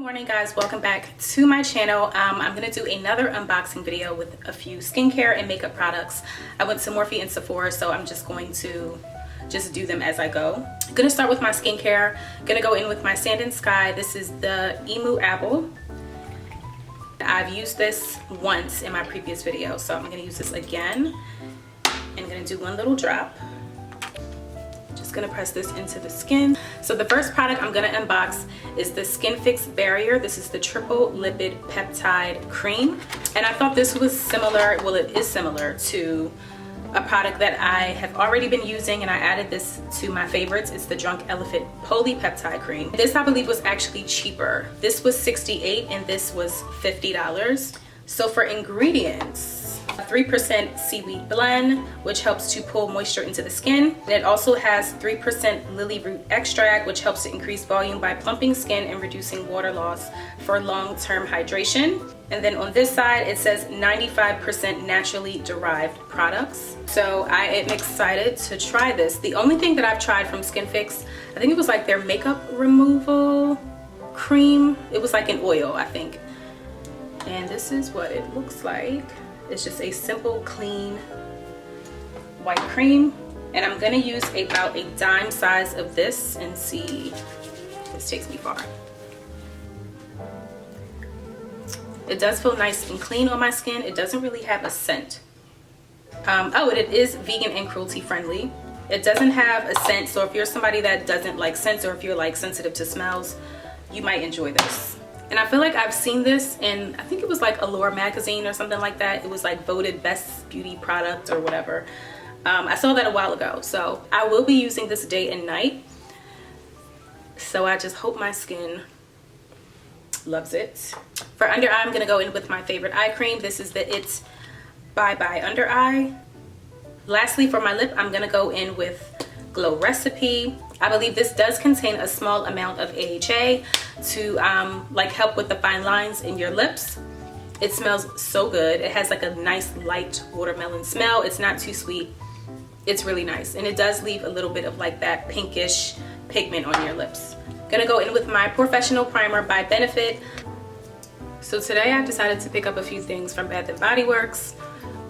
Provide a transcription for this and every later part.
Morning guys, welcome back to my channel. I'm gonna do another unboxing video with a few skincare and makeup products. I went to Morphe and Sephora, so I'm just going to do them as I go. I'm gonna start with my skincare. Gonna go in with my Sand and Sky. This is the Emu Apple. I've used this once in my previous video, so I'm gonna use this again. And I'm gonna do one little drop. Just gonna press this into the skin. So the first product I'm gonna unbox is the Skin Fix Barrier. This is the triple lipid peptide cream, and I thought this was similar, well it is similar to a product that I have already been using, and I added this to my favorites. It's the Drunk Elephant Polypeptide Cream. This I believe was actually cheaper. This was $68 and this was $50. So for ingredients, a 3% seaweed blend, which helps to pull moisture into the skin. And it also has 3% lily root extract, which helps to increase volume by plumping skin and reducing water loss for long-term hydration. And then on this side, it says 95% naturally derived products. So I am excited to try this. The only thing that I've tried from Skin Fix, I think it was like their makeup removal cream. It was like an oil, I think. And this is what it looks like. It's just a simple, clean white cream. And I'm gonna use about a dime size of this and see if this takes me far. It does feel nice and clean on my skin. It doesn't really have a scent. Oh, it is vegan and cruelty friendly. It doesn't have a scent, so if you're somebody that doesn't like scents, or if you're like sensitive to smells, you might enjoy this. And I feel like I've seen this in, I think it was like Allure magazine or something like that. It was like voted best beauty product or whatever. I saw that a while ago. So I will be using this day and night. So I just hope my skin loves it. For under eye, I'm gonna go in with my favorite eye cream. This is the It's Bye Bye Under Eye. Lastly, for my lip, I'm gonna go in with Glow Recipe. I believe this does contain a small amount of AHA to like help with the fine lines in your lips. It smells so good. It has like a nice light watermelon smell. It's not too sweet. It's really nice, and it does leave a little bit of like that pinkish pigment on your lips. Gonna go in with my Professional Primer by Benefit. So today I decided to pick up a few things from Bath & Body Works.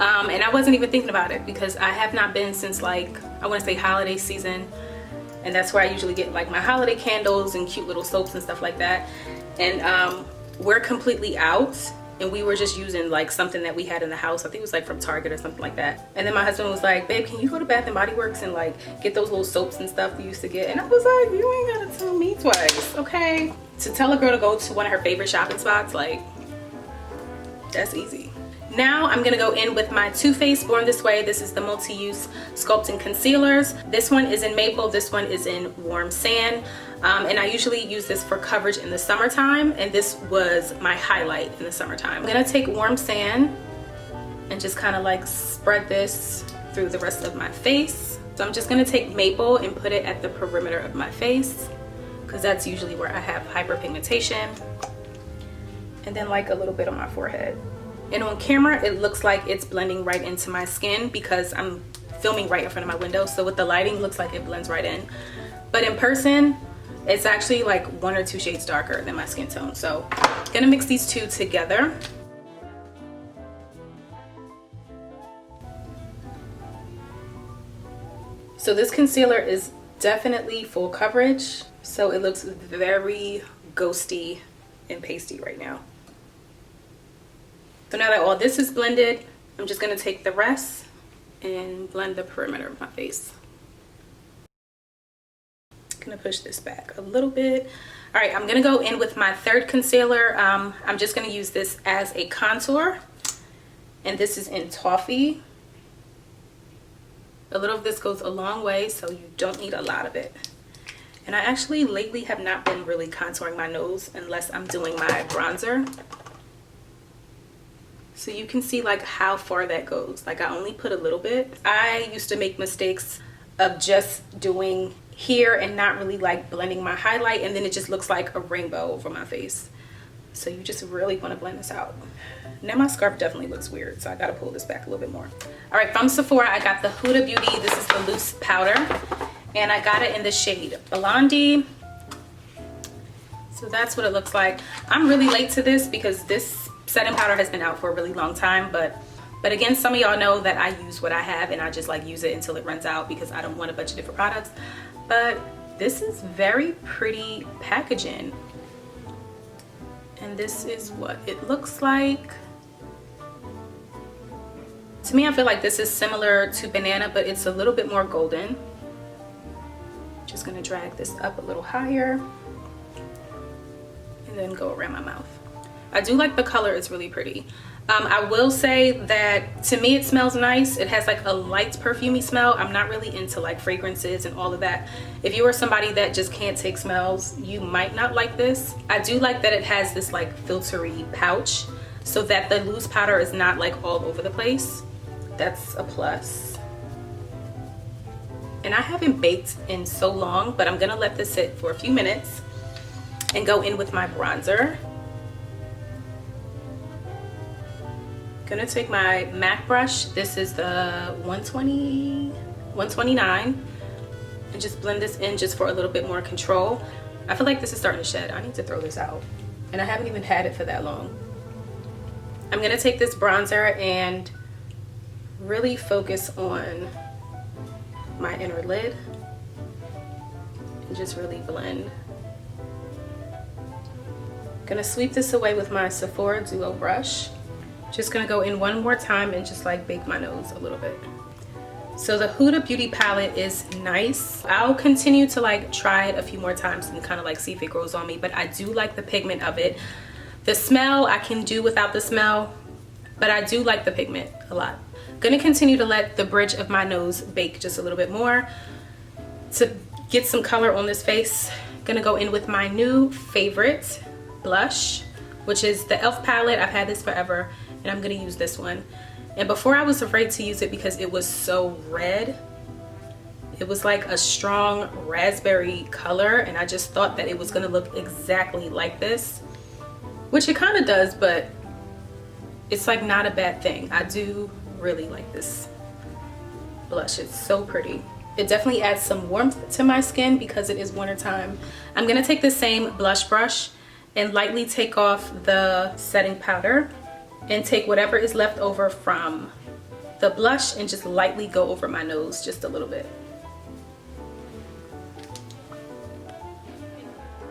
And I wasn't even thinking about it because I have not been since like, I want to say holiday season. And that's where I usually get like my holiday candles and cute little soaps and stuff like that. And we're completely out, and we were just using like something that we had in the house. I think it was like from Target or something like that. And then my husband was like, babe, can you go to Bath & Body Works and like get those little soaps and stuff we used to get? And I was like, you ain't gotta tell me twice, okay? To tell a girl to go to one of her favorite shopping spots, like, that's easy. Now I'm gonna go in with my Too Faced Born This Way. This is the multi-use sculpting concealers. This one is in maple, this one is in warm sand. And I usually use this for coverage in the summertime, and this was my highlight in the summertime. I'm gonna take warm sand and just kind of like spread this through the rest of my face. So I'm just gonna take maple and put it at the perimeter of my face, because that's usually where I have hyperpigmentation. And then like a little bit on my forehead. And on camera, it looks like it's blending right into my skin because I'm filming right in front of my window. So with the lighting, it looks like it blends right in. But in person, it's actually like 1 or 2 shades darker than my skin tone. So I'm gonna mix these two together. So this concealer is definitely full coverage. So it looks very ghosty and pasty right now. So now that all this is blended, I'm just gonna take the rest and blend the perimeter of my face. Gonna push this back a little bit. All right, I'm gonna go in with my third concealer. I'm just gonna use this as a contour, and this is in Toffee. A little of this goes a long way, so you don't need a lot of it. And I actually lately have not been really contouring my nose unless I'm doing my bronzer. So you can see like how far that goes. Like I only put a little bit. I used to make mistakes of just doing here and not really like blending my highlight, and then it just looks like a rainbow over my face. So you just really want to blend this out. Now my scarf definitely looks weird, so I gotta pull this back a little bit more. All right, from Sephora, I got the Huda Beauty. This is the loose powder, and I got it in the shade Blondie. So that's what it looks like. I'm really late to this because this setting powder has been out for a really long time, but again, some of y'all know that I use what I have and I just like use it until it runs out because I don't want a bunch of different products. But this is very pretty packaging. And this is what it looks like. To me, I feel like this is similar to banana, but it's a little bit more golden. Just gonna drag this up a little higher and then go around my mouth. I do like the color, it's really pretty. I will say that to me it smells nice. It has like a light perfumey smell. I'm not really into like fragrances and all of that. If you are somebody that just can't take smells, you might not like this. I do like that it has this like filtery pouch so that the loose powder is not like all over the place. That's a plus. And I haven't baked in so long, but I'm gonna let this sit for a few minutes and go in with my bronzer. Gonna take my MAC brush. This is the 129, and just blend this in just for a little bit more control. I feel like this is starting to shed. I need to throw this out, and I haven't even had it for that long. I'm gonna take this bronzer and really focus on my inner lid and just really blend. Gonna sweep this away with my Sephora Duo brush. Just gonna go in one more time and just like bake my nose a little bit. So the Huda Beauty palette is nice. I'll continue to like try it a few more times and kind of like see if it grows on me, but I do like the pigment of it. The smell I can do without the smell, but I do like the pigment a lot. Gonna continue to let the bridge of my nose bake just a little bit more to get some color on this face. Gonna go in with my new favorite blush, which is the e.l.f. palette. I've had this forever and I'm gonna use this one. And before I was afraid to use it because it was so red. It was like a strong raspberry color and I just thought that it was gonna look exactly like this, which it kind of does, but it's like not a bad thing. I do really like this blush. It's so pretty. It definitely adds some warmth to my skin because it is wintertime. I'm gonna take the same blush brush and lightly take off the setting powder and take whatever is left over from the blush and just lightly go over my nose just a little bit.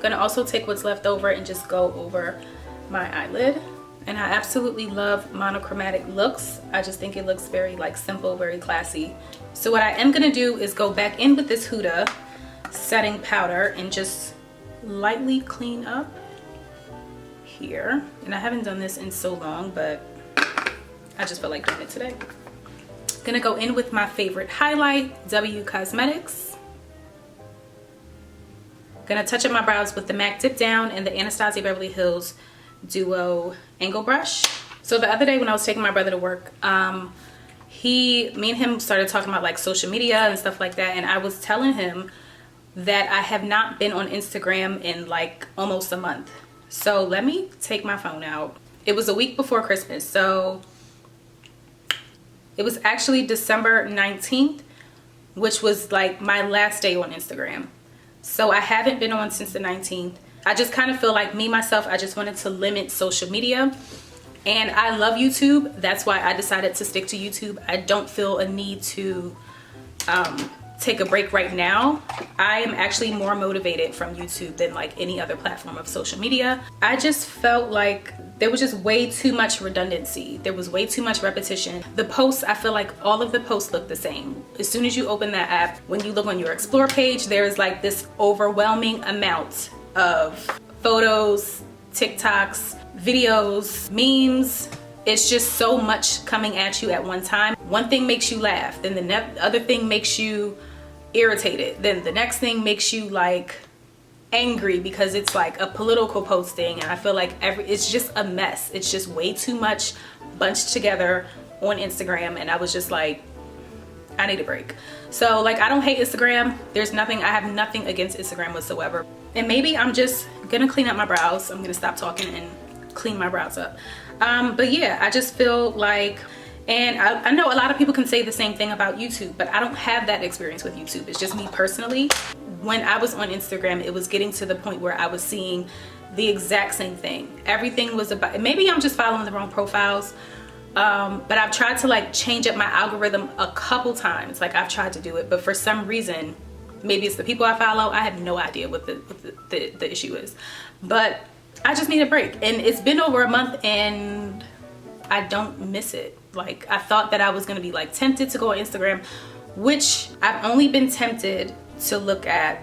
Gonna also take what's left over and just go over my eyelid. And I absolutely love monochromatic looks. I just think it looks very like simple, very classy. So what I am gonna do is go back in with this Huda setting powder and just lightly clean up here. And I haven't done this in so long, but I just felt like doing it today. Gonna go in with my favorite highlight, W Cosmetics. Gonna touch up my brows with the MAC Dip Down and the Anastasia Beverly Hills Duo Angle Brush. So the other day when I was taking my brother to work, me and him started talking about like social media and stuff like that, and I was telling him that I have not been on Instagram in like almost a month. So let me take my phone out. It was a week before Christmas, so it was actually December 19th, which was like my last day on Instagram. So I haven't been on since the 19th. I just kind of feel like myself, I just wanted to limit social media. And I love YouTube. That's why I decided to stick to YouTube. I don't feel a need to take a break right now. I am actually more motivated from YouTube than like any other platform of social media. I just felt like there was just way too much redundancy. There was way too much repetition. The posts, I feel like all of the posts look the same. As soon as you open that app, when you look on your explore page, there's like this overwhelming amount of photos, TikToks, videos, memes. It's just so much coming at you at one time. One thing makes you laugh, then the other thing makes you irritated, then the next thing makes you like angry because it's like a political posting, and I feel like it's just a mess. It's just way too much bunched together on Instagram, and I was just like, I need a break. So like, I don't hate Instagram. I have nothing against Instagram whatsoever. And maybe I'm just gonna clean up my brows. I'm gonna stop talking and clean my brows up. But yeah, I just feel like, and I know a lot of people can say the same thing about YouTube, but I don't have that experience with YouTube. It's just me personally. When I was on Instagram, it was getting to the point where I was seeing the exact same thing. Everything was about, maybe I'm just following the wrong profiles, but I've tried to like change up my algorithm a couple times. Like I've tried to do it, but for some reason, maybe it's the people I follow, I have no idea what the issue is. But I just need a break, and it's been over a month and I don't miss it. Like I thought that I was gonna be like tempted to go on Instagram, which I've only been tempted to look at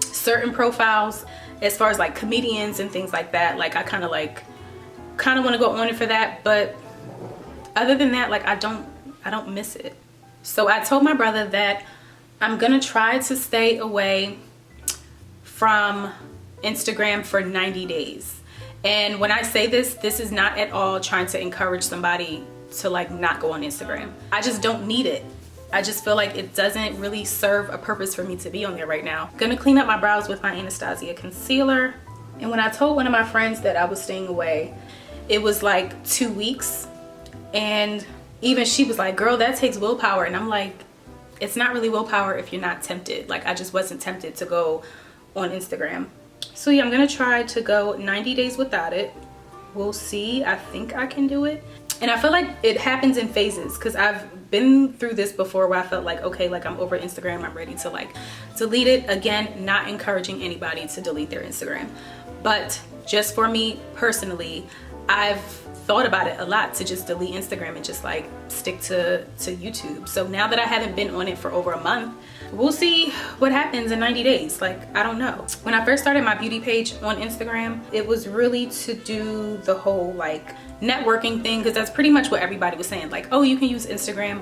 certain profiles as far as like comedians and things like that. Like I kind of want to go on it for that, but other than that, like I don't miss it. So I told my brother that I'm gonna try to stay away from Instagram for 90 days. And when I say this is not at all trying to encourage somebody to like not go on Instagram. I just don't need it. I just feel like it doesn't really serve a purpose for me to be on there right now. I'm gonna clean up my brows with my Anastasia concealer. And when I told one of my friends that I was staying away, it was like 2 weeks. And even she was like, girl, that takes willpower. And I'm like, it's not really willpower if you're not tempted. Like I just wasn't tempted to go on Instagram. So yeah, I'm gonna try to go 90 days without it. We'll see. I think I can do it. And I feel like it happens in phases, because I've been through this before where I felt like, okay, like I'm over Instagram, I'm ready to like delete it. Again, not encouraging anybody to delete their Instagram, but just for me personally, I've thought about it a lot to just delete Instagram and just like stick to YouTube. So now that I haven't been on it for over a month, we'll see what happens in 90 days. Like, I don't know. When I first started my beauty page on Instagram, it was really to do the whole like networking thing, because that's pretty much what everybody was saying. Like, oh, you can use Instagram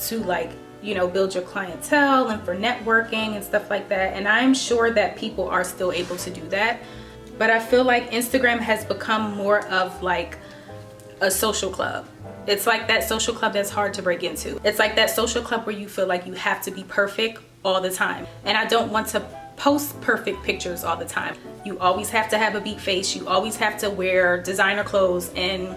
to like, you know, build your clientele and for networking and stuff like that. And I'm sure that people are still able to do that. But I feel like Instagram has become more of like a social club. It's like that social club that's hard to break into. It's like that social club where you feel like you have to be perfect all the time. And I don't want to post perfect pictures all the time. You always have to have a beat face. You always have to wear designer clothes. And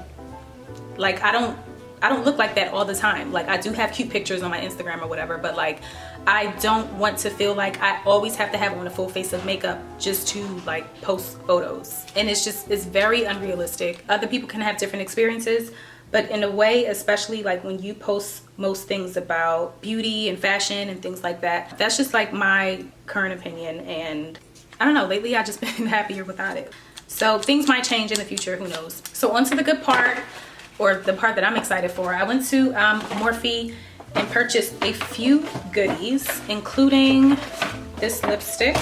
like, I don't look like that all the time. Like I do have cute pictures on my Instagram or whatever, but like I don't want to feel like I always have to have on a full face of makeup just to like post photos. And it's very unrealistic. Other people can have different experiences, but in a way, especially like when you post most things about beauty and fashion and things like that, that's just like my current opinion. And I don't know, lately I've just been happier without it. So things might change in the future, who knows. So on to the good part, or the part that I'm excited for. I went to Morphe and purchased a few goodies, including this lipstick.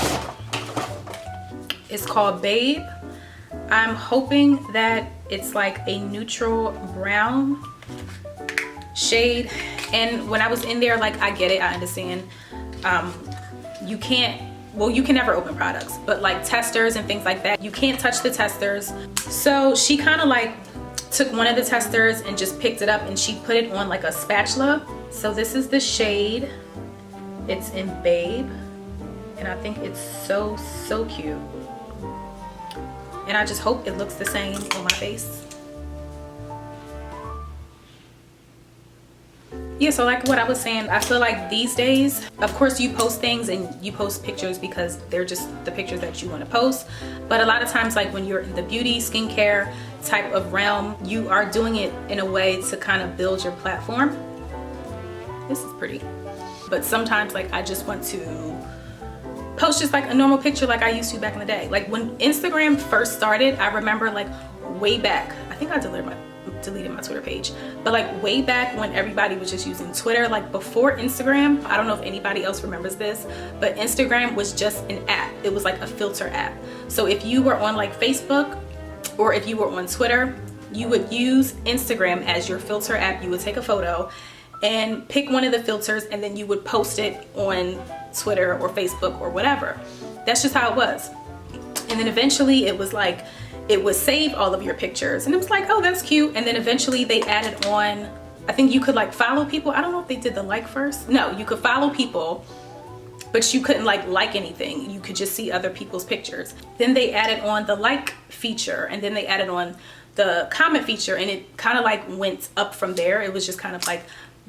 It's called Babe. I'm hoping that it's like a neutral brown shade. And when I was in there, like, I get it, I understand. You can never open products, but like testers and things like that, you can't touch the testers. So she kind of like took one of the testers and just picked it up and she put it on like a spatula. So this is the shade. It's in Babe. And I think it's so cute. And I just hope it looks the same on my face. Yeah, so like what I was saying, I feel like these days, of course you post things and you post pictures because they're just the pictures that you want to post. But a lot of times, like when you're in the beauty, skincare type of realm, you are doing it in a way to kind of build your platform. This is pretty. But sometimes like I just want to post just like a normal picture like I used to back in the day. Like when Instagram first started, I remember like way back, I think I deleted my Twitter page, but like way back when everybody was just using Twitter, like before Instagram, I don't know if anybody else remembers this, but Instagram was just an app. It was like a filter app. So if you were on like Facebook or if you were on Twitter, you would use Instagram as your filter app. You would take a photo and pick one of the filters and then you would post it on Twitter or Facebook or whatever. That's just how it was. And then eventually it was like, it would save all of your pictures and it was like, oh, that's cute. And then eventually they added on, I think you could like follow people. I don't know if they did the like first. No, you could follow people, but you couldn't like anything. You could just see other people's pictures. Then they added on the like feature, and then they added on the comment feature, and it kind of like went up from there. It was just kind of like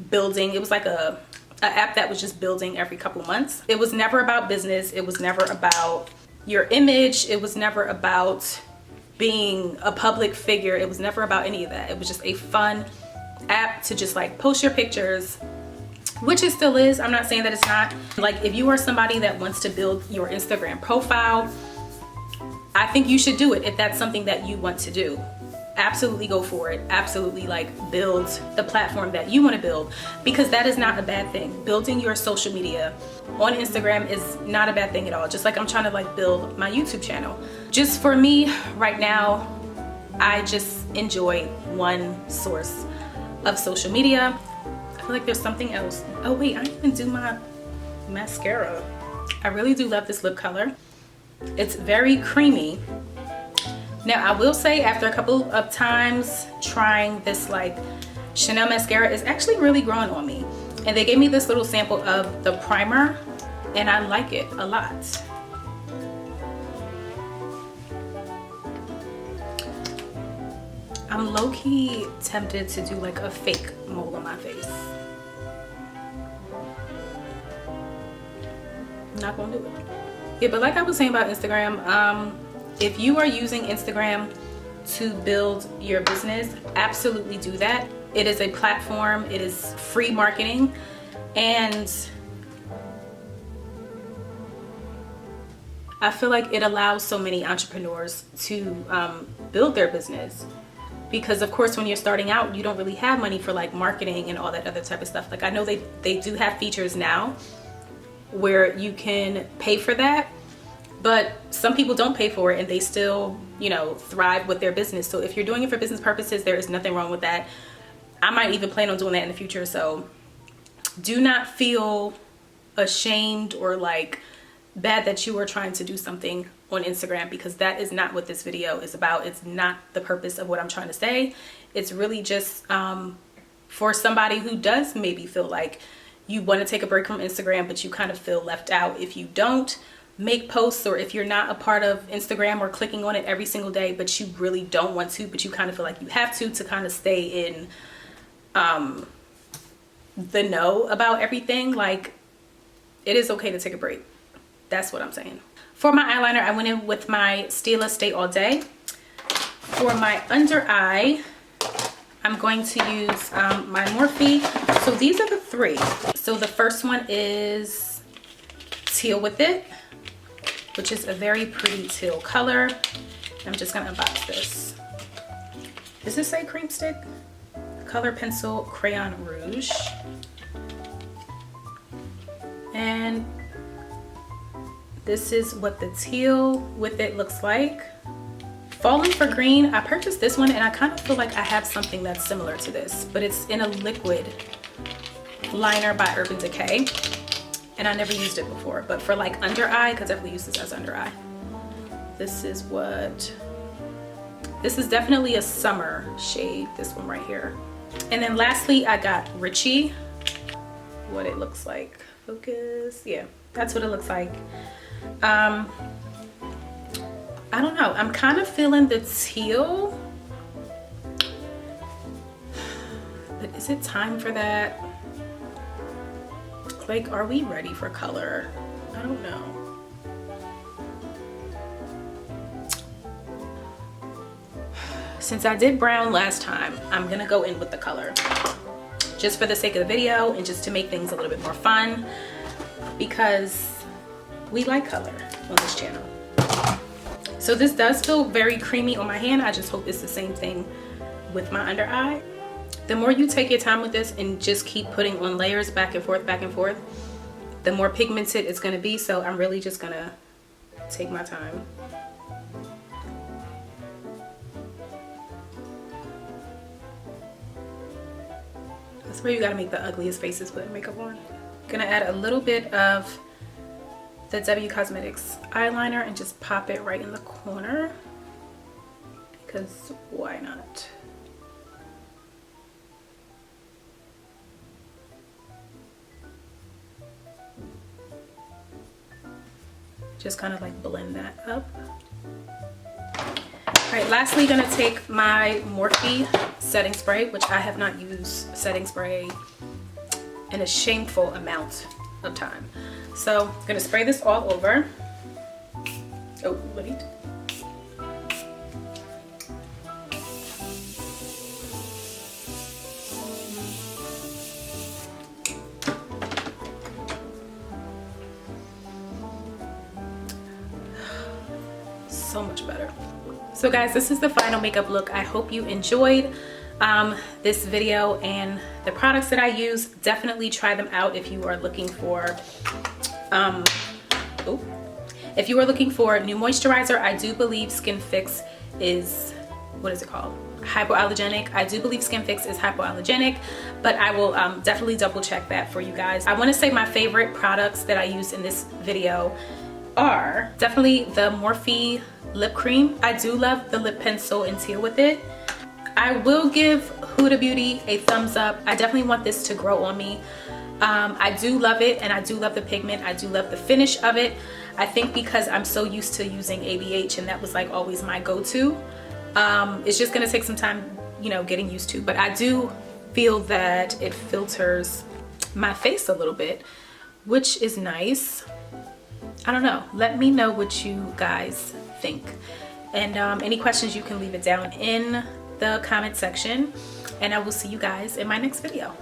building. It was like a app that was just building every couple months. It was never about business. It was never about your image. It was never about being a public figure. It was never about any of that. It was just a fun app to just like post your pictures, which it still is. I'm not saying that it's not. Like, if you are somebody that wants to build your Instagram profile, I think you should do it if that's something that you want to do. Absolutely go for it. Absolutely like build the platform that you want to build, because that is not a bad thing. Building your social media on Instagram is not a bad thing at all. Just like I'm trying to like build my YouTube channel. Just for me right now, I just enjoy one source of social media. I feel like there's something else. Oh wait, I didn't even do my mascara. I really do love this lip color. It's very creamy. Now I will say, after a couple of times trying this like Chanel mascara, is actually really growing on me. And they gave me this little sample of the primer and I like it a lot. I'm low-key tempted to do like a fake mole on my face. I'm not gonna do it. Yeah, but like I was saying about Instagram, if you are using Instagram to build your business, absolutely do that. It is a platform, it is free marketing, and I feel like it allows so many entrepreneurs to build their business. Because of course, when you're starting out, you don't really have money for like marketing and all that other type of stuff. Like, I know they do have features now where you can pay for that, but some people don't pay for it and they still, you know, thrive with their business. So if you're doing it for business purposes, there is nothing wrong with that. I might even plan on doing that in the future. So do not feel ashamed or like bad that you are trying to do something on Instagram, because that is not what this video is about. It's not the purpose of what I'm trying to say. It's really just for somebody who does maybe feel like you want to take a break from Instagram, but you kind of feel left out if you don't make posts, or if you're not a part of Instagram or clicking on it every single day, but you really don't want to, but you kind of feel like you have to kind of stay in the know about everything. Like, it is okay to take a break. That's what I'm saying. For my eyeliner, I went in with my Stila Stay All Day. For my under eye, I'm going to use my Morphe. So these are the three. So the first one is Teal With It, which is a very pretty teal color. I'm just gonna unbox this. Does this say cream stick? Color Pencil Crayon Rouge. And this is what the Teal With It looks like. Falling for Green, I purchased this one and I kind of feel like I have something that's similar to this, but it's in a liquid liner by Urban Decay. And I never used it before, but for like under eye, because I definitely use this as under eye. This is definitely a summer shade, this one right here. And then lastly, I got Richie, what it looks like. Focus, yeah, that's what it looks like. I don't know, I'm kind of feeling the teal, but is it time for that? Like, are we ready for color? I don't know. Since I did brown last time, I'm gonna go in with the color, just for the sake of the video and just to make things a little bit more fun, because we like color on this channel. So this does feel very creamy on my hand. I just hope it's the same thing with my under eye. The more you take your time with this and just keep putting on layers back and forth, the more pigmented it's gonna be. So I'm really just gonna take my time. That's where you gotta make the ugliest faces putting makeup on. Gonna add a little bit of the W Cosmetics eyeliner and just pop it right in the corner, because why not? Just kind of like blend that up. All right, lastly, gonna take my Morphe setting spray, which I have not used setting spray in a shameful amount of time. So I'm gonna spray this all over. Oh, wait. so much better. So guys, this is the final makeup look. I hope you enjoyed this video and the products that I use. Definitely try them out if you are looking for if you are looking for a new moisturizer. I do believe Skin Fix is, what is it called? Hypoallergenic. I do believe Skin Fix is hypoallergenic, but I will definitely double check that for you guys. I want to say my favorite products that I used in this video are definitely the Morphe lip cream. I do love the lip pencil and teal with it. I will give Huda Beauty a thumbs up. I definitely want this to grow on me. I do love it, and I do love the pigment. I do love the finish of it. I think because I'm so used to using ABH, and that was like always my go-to. It's just gonna take some time, you know, getting used to, but I do feel that it filters my face a little bit, which is nice. I don't know. Let me know what you guys think. And any questions, you can leave it down in the comment section, and I will see you guys in my next video.